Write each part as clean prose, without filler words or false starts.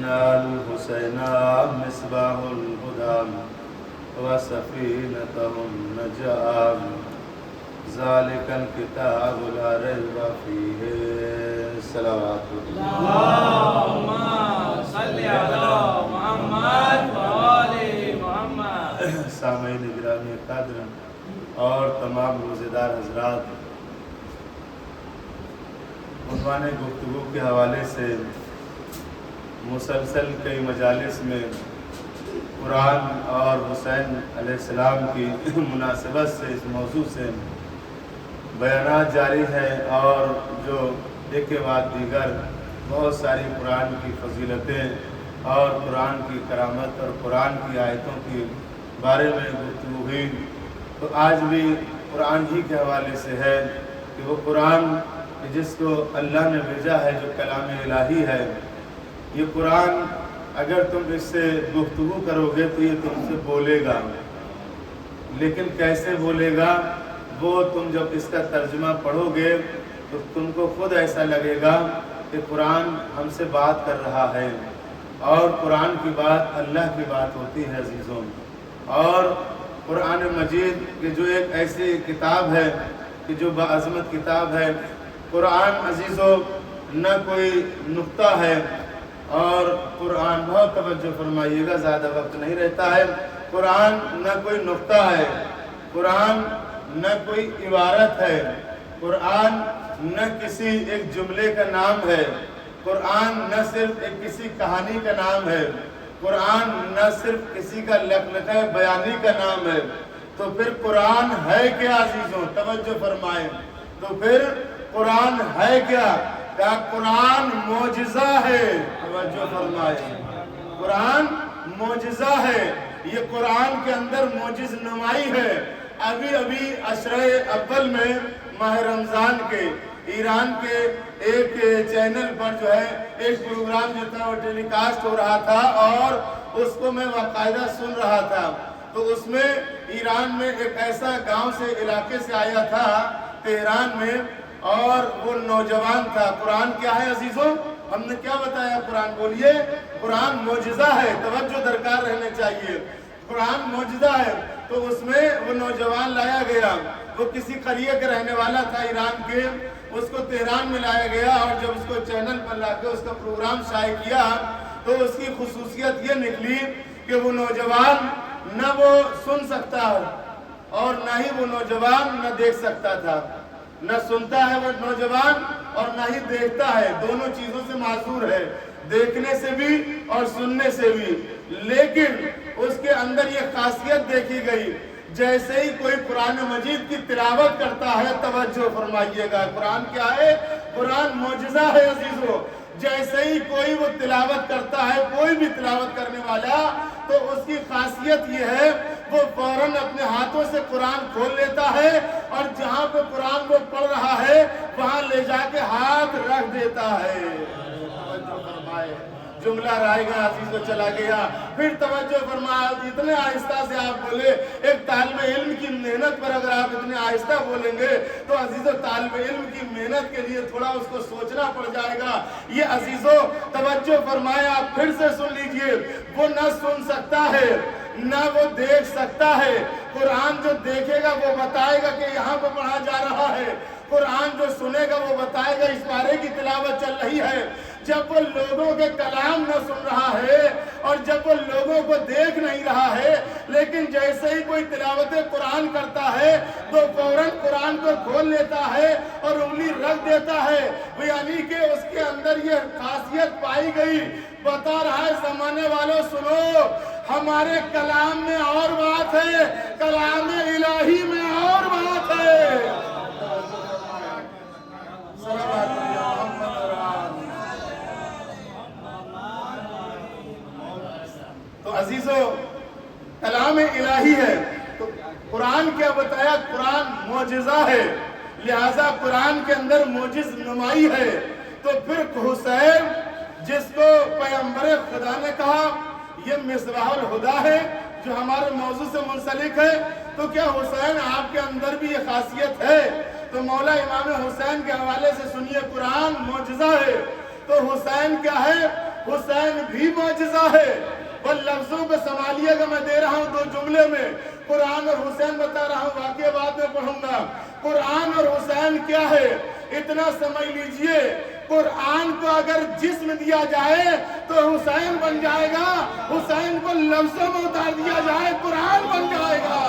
إن الحسين مصباح الهدى وسفينته النجاة ذلك الكتاب لا ريب فيه صلوات اللهم صل على محمد وآل محمد. سامعین گرامی قدر اور تمام روزیدار حضرات، عنوان گفتگو کے حوالے سے مسلسل کئی مجالس میں قرآن اور حسین علیہ السلام کی مناسبت سے اس موضوع سے بیانات جاری ہے، اور جو ایک کے بعد دیگر بہت ساری قرآن کی فضیلتیں اور قرآن کی کرامت اور قرآن کی آیتوں کے بارے میں گفتگو ہوئی، تو آج بھی قرآن ہی کے حوالے سے ہے کہ وہ قرآن جس کو اللہ نے بھیجا ہے، جو کلام الہی ہے، یہ قرآن اگر تم اس سے گفتگو کرو گے تو یہ تم سے بولے گا، لیکن کیسے بولے گا وہ تم جب اس کا ترجمہ پڑھو گے تو تم کو خود ایسا لگے گا کہ قرآن ہم سے بات کر رہا ہے، اور قرآن کی بات اللہ کی بات ہوتی ہے عزیزوں۔ اور قرآن مجید کہ جو ایک ایسی کتاب ہے کہ جو باعظمت کتاب ہے، قرآن عزیزوں نہ کوئی نقطہ ہے، اور قرآن بہت توجہ فرمائیے گا، زیادہ وقت نہیں رہتا ہے، قرآن نہ کوئی نقطہ ہے، قرآن نہ کوئی عبارت ہے، قرآن نہ کسی ایک جملے کا نام ہے، قرآن نہ صرف ایک کسی کہانی کا نام ہے، قرآن نہ صرف کسی کا لقلقہ بیانی کا نام ہے، تو پھر قرآن ہے کیا عزیزوں؟ توجہ فرمائیں، تو پھر قرآن ہے کیا؟ کہ قرآن معجزہ ہے، توجہ فرمائیں، قرآن معجزہ ہے، یہ قرآن کے اندر معجز نمائی ہے۔ ابھی عشرہ اول میں ماہ رمضان کے ایران کے ایک چینل پر جو ہے ایک پروگرام جو تھا وہ ٹیلی کاسٹ ہو رہا تھا، اور اس کو میں باقاعدہ سن رہا تھا، تو اس میں ایران میں ایک ایسا گاؤں سے علاقے سے آیا تھا تہران میں، اور وہ نوجوان تھا۔ قرآن کیا ہے عزیزوں؟ ہم نے کیا بتایا؟ قرآن بولیے، قرآن معجزہ ہے، توجہ درکار رہنے چاہیے، قرآن معجزہ ہے۔ تو اس میں وہ نوجوان لایا گیا، وہ کسی قریے کے رہنے والا تھا ایران کے، اس کو تہران میں لایا گیا، اور جب اس کو چینل پر لا کے اس کا پروگرام شائع کیا تو اس کی خصوصیت یہ نکلی کہ وہ نوجوان نہ وہ سن سکتا ہے، اور نہ ہی وہ نوجوان نہ دیکھ سکتا تھا، نہ سنتا ہے وہ نوجوان اور نہ ہی دیکھتا ہے، دونوں چیزوں سے معذور ہے، دیکھنے سے بھی اور سننے سے بھی۔ لیکن اس کے اندر یہ خاصیت دیکھی گئی، جیسے ہی کوئی قرآن مجید کی تلاوت کرتا ہے، توجہ فرمائیے گا، قرآن کیا ہے؟ قرآن معجزہ ہے عزیزو۔ جیسے ہی کوئی وہ تلاوت کرتا ہے، کوئی بھی تلاوت کرنے والا، تو اس کی خاصیت یہ ہے وہ فوراً اپنے ہاتھوں سے قرآن کھول لیتا ہے، اور جہاں پہ قرآن وہ پڑھ رہا ہے وہاں لے جا کے ہاتھ رکھ دیتا ہے۔ توجہ فرمائے، جملہ رائے گا عزیزو چلا گیا، پھر توجہ فرمائے، اتنے آہستہ سے آپ بولے، ایک طالب علم کی محنت پر اگر آپ اتنے آہستہ بولیں گے تو عزیزو طالب علم کی محنت کے لیے تھوڑا اس کو سوچنا پڑ جائے گا۔ یہ عزیزو توجہ فرمائے، آپ پھر سے سن لیجئے، وہ نہ سن سکتا ہے نہ وہ دیکھ سکتا ہے، قرآن جو دیکھے گا وہ بتائے گا کہ یہاں پہ پڑھا جا رہا ہے، قرآن جو سنے گا وہ بتائے گا اس بارے کی تلاوت چل رہی ہے۔ جب وہ لوگوں کے کلام نہ سن رہا ہے اور جب وہ لوگوں کو دیکھ نہیں رہا ہے، لیکن جیسے ہی کوئی تلاوت قرآن کرتا ہے تو فوراً قرآن کو کھول لیتا ہے اور انگلی رکھ دیتا ہے، یعنی کہ اس کے اندر یہ خاصیت پائی گئی، بتا رہا ہے زمانے والوں سنو، ہمارے کلام میں اور بات ہے، کلام الہی میں اور بات ہے۔ تو عزیزو کلام الہی ہے، تو قرآن کیا بتایا؟ قرآن معجزہ ہے، لہٰذا قرآن کے اندر معجز نمائی ہے۔ تو پھر حسین جس کو پیغمبر خدا نے کہا یہ مصباح الہدیٰ ہے، جو ہمارے موضوع سے منسلک ہے، تو کیا حسین آپ کے اندر بھی یہ خاصیت ہے؟ تو مولا امام حسین کے حوالے سے سنیے، قرآن معجزہ ہے، تو حسین کیا ہے؟ حسین بھی معجزہ ہے۔ وہ لفظوں کو سنبھالیے گا، میں دے رہا ہوں 2 جملے میں، قرآن اور حسین بتا رہا ہوں، واقعہ بعد میں پڑھوں گا۔ قرآن اور حسین کیا ہے اتنا سمجھ لیجئے، قرآن کو اگر جسم دیا جائے تو حسین بن جائے گا، حسین کو لفظوں میں اتار دیا جائے قرآن بن جائے گا۔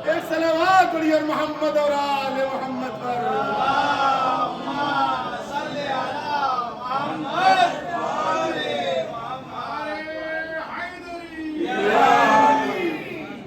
ایک صلوات پڑھیے محمد اور آل محمد پر۔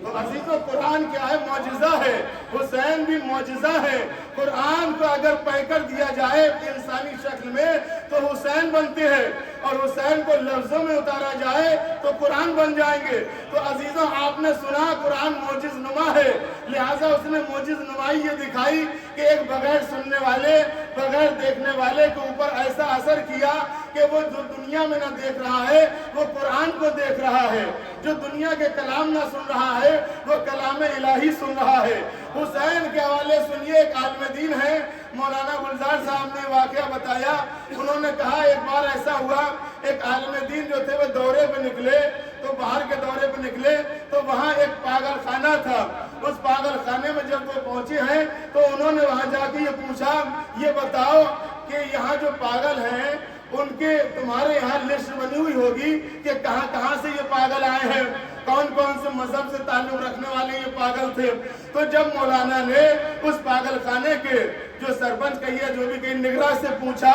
تو عزیزو قرآن کیا ہے؟ معجزہ ہے۔ حسین بھی معجزہ ہے۔ قرآن کو اگر پیکر دیا جائے انسانی شکل میں تو حسین بنتے ہیں، اور حسین کو لفظوں میں اتارا جائے تو قرآن بن جائیں گے۔ تو عزیزوں آپ نے سنا قرآن معجز نما ہے، لہٰذا اس نے معجز نمائی یہ دکھائی کہ ایک بغیر سننے والے، بغیر دیکھنے والے کے اوپر ایسا اثر کیا کہ وہ جو دنیا میں نہ دیکھ رہا ہے وہ قرآن کو دیکھ رہا ہے، جو دنیا کے کلام نہ سن رہا ہے وہ کلام الہی سن رہا ہے۔ حسین کے حوالے سنیے، ایک عالم دین ہے، مولانا گلزار صاحب نے واقعہ بتایا، انہوں نے کہا ایک بار ایسا ہوا، ایک عالم دین جو تھے وہ دورے پہ نکلے، تو باہر کے دورے پہ نکلے تو وہاں ایک پاگل خانہ تھا۔ اس پاگل خانے میں جب وہ پہنچے ہیں تو انہوں نے وہاں جا کے یہ پوچھا، یہ بتاؤ کہ یہاں جو پاگل ہیں ان کے تمہارے یہاں لسٹ بنی ہوئی ہوگی کہ کہاں کہاں سے یہ پاگل آئے ہیں، کون کون سے مذہب سے تعلق رکھنے والے یہ پاگل تھے۔ تو جب مولانا نے اس پاگل خانے کے جو سرپنچ کہیے جو بھی کہیں نگراں سے پوچھا،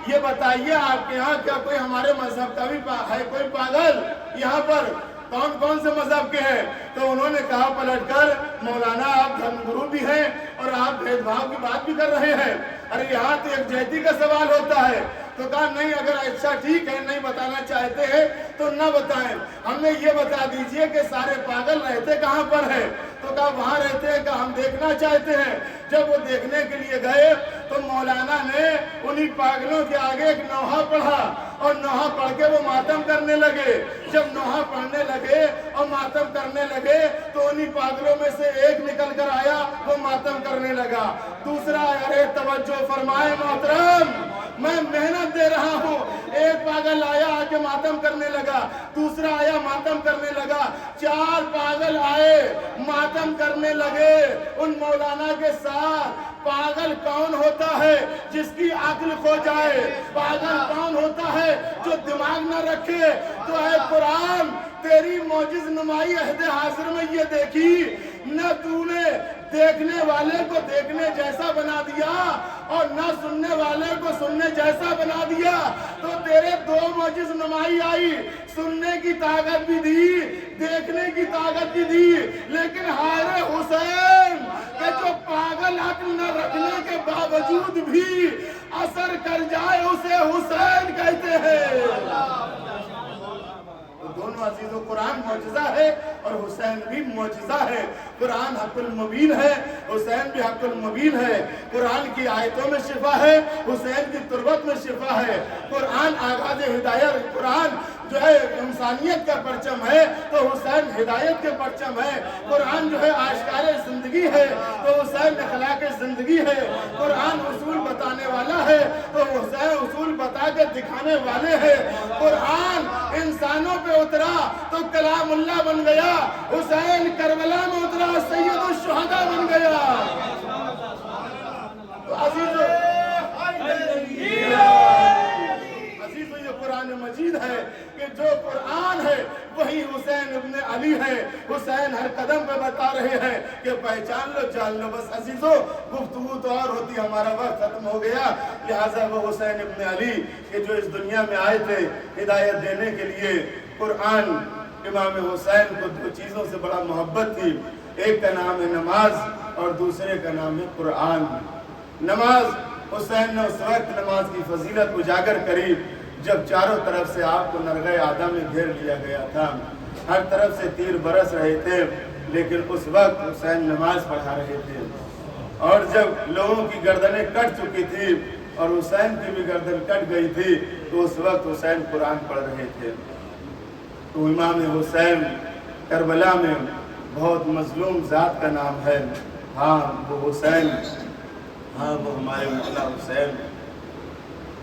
یہ بتائیے آپ کے ہاں کیا کوئی ہمارے مذہب کا بھی ہے کوئی پاگل یہاں پر، کون کون سے مذہب کے ہیں؟ تو انہوں نے کہا پلٹ کر، مولانا آپ دھرم گرو بھی ہیں اور آپ بھید بھاؤ کی بات بھی کر رہے ہیں، ارے یہاں تو یکجہتی کا سوال ہوتا ہے۔ تو کہا نہیں، اگر اچھا ٹھیک ہے نہیں بتانا چاہتے ہیں تو نہ بتائیں، ہمیں یہ بتا دیجئے کہ سارے پاگل رہتے کہاں پر ہیں؟ تو کہا وہاں رہتے ہیں، کہ ہم دیکھنا چاہتے ہیں۔ جب وہ دیکھنے کے لیے گئے تو مولانا نے انہی پاگلوں کے آگے ایک نوحہ پڑھا، اور نوحہ پڑھ کے وہ ماتم کرنے لگے۔ جب نوحہ پڑھنے لگے اور ماتم کرنے لگے تو انہی پاگلوں میں سے ایک نکل کر آیا، وہ ماتم کرنے لگا۔ دوسرا، ارے توجہ فرمائے محترم، میں محنت دے رہا ہوں، ایک پاگل آیا آ کے ماتم کرنے لگا، دوسرا آیا ماتم کرنے لگا، 4 پاگل آئے ماتم کرنے لگے۔ ان مولانا کے ساتھ پاگل کون ہوتا ہے؟ جس کی عقل کھو جائے۔ پاگل کون ہوتا ہے؟ جو دماغ نہ رکھے۔ تو اے قرآن، تیری معجز نمائی عہد حاضر میں یہ دیکھی، نہ تو نے دیکھنے والے کو دیکھنے جیسا بنا دیا اور نہ سننے والے کو سننے جیسا بنا دیا، تو تیرے 2 معجز نمائی آئی، سننے کی طاقت بھی دی، دیکھنے کی طاقت بھی دی، لیکن ہائے حسین کہ جو پاگل عقل نہ رکھنے کے باوجود بھی اثر کر جائے اسے حسین کہتے ہیں۔ دونوں عزیزوں، قرآن معجزہ ہے اور حسین بھی معجزہ ہے۔ قرآن حق المبین ہے، حسین بھی حق المبین ہے۔ قرآن کی آیتوں میں شفا ہے، حسین کی تربت میں شفا ہے۔ قرآن آغاز ہدایت، قرآن جو ہے انسانیت کا پرچم ہے تو حسین ہدایت کے پرچم ہے۔ قرآن جو ہے آشکار زندگی ہے تو حسین اخلاق زندگی ہے۔ قرآن اصول بتانے والا ہے تو حسین اصول بتا کے دکھانے والے ہیں۔ قرآن انسانوں پہ اترا تو کلام اللہ بن گیا، حسین کربلا میں اترا سید الشہداء بن گیا۔ تو عزیزو یہ قرآن مجید ہے کہ جو قرآن ہے وہی حسین ابن علی ہے۔ حسین ہر قدم پہ بتا رہے ہیں کہ پہچان لو، جان لو۔ بس عزیزو گفتگو تو اور ہوتی، ہمارا وقت ختم ہو گیا، لہٰذا وہ حسین ابن علی کہ جو اس دنیا میں آئے تھے ہدایت دینے کے لیے۔ قرآن امام حسین کو 2 چیزوں سے بڑا محبت تھی، ایک کا نام ہے نماز اور دوسرے کا نام ہے قرآن۔ نماز، حسین نے اس وقت نماز کی فضیلت اجاگر کری جب چاروں طرف سے آپ کو نرغہ آدم میں گھیر لیا گیا تھا، ہر طرف سے تیر برس رہے تھے، لیکن اس وقت حسین نماز پڑھا رہے تھے۔ اور جب لوگوں کی گردنیں کٹ چکی تھی اور حسین کی بھی گردن کٹ گئی تھی تو اس وقت حسین قرآن پڑھ رہے تھے۔ تو امام حسین کربلا میں بہت مظلوم ذات کا نام ہے، ہاں وہ حسین، ہاں وہ ہمارے مولا حسین۔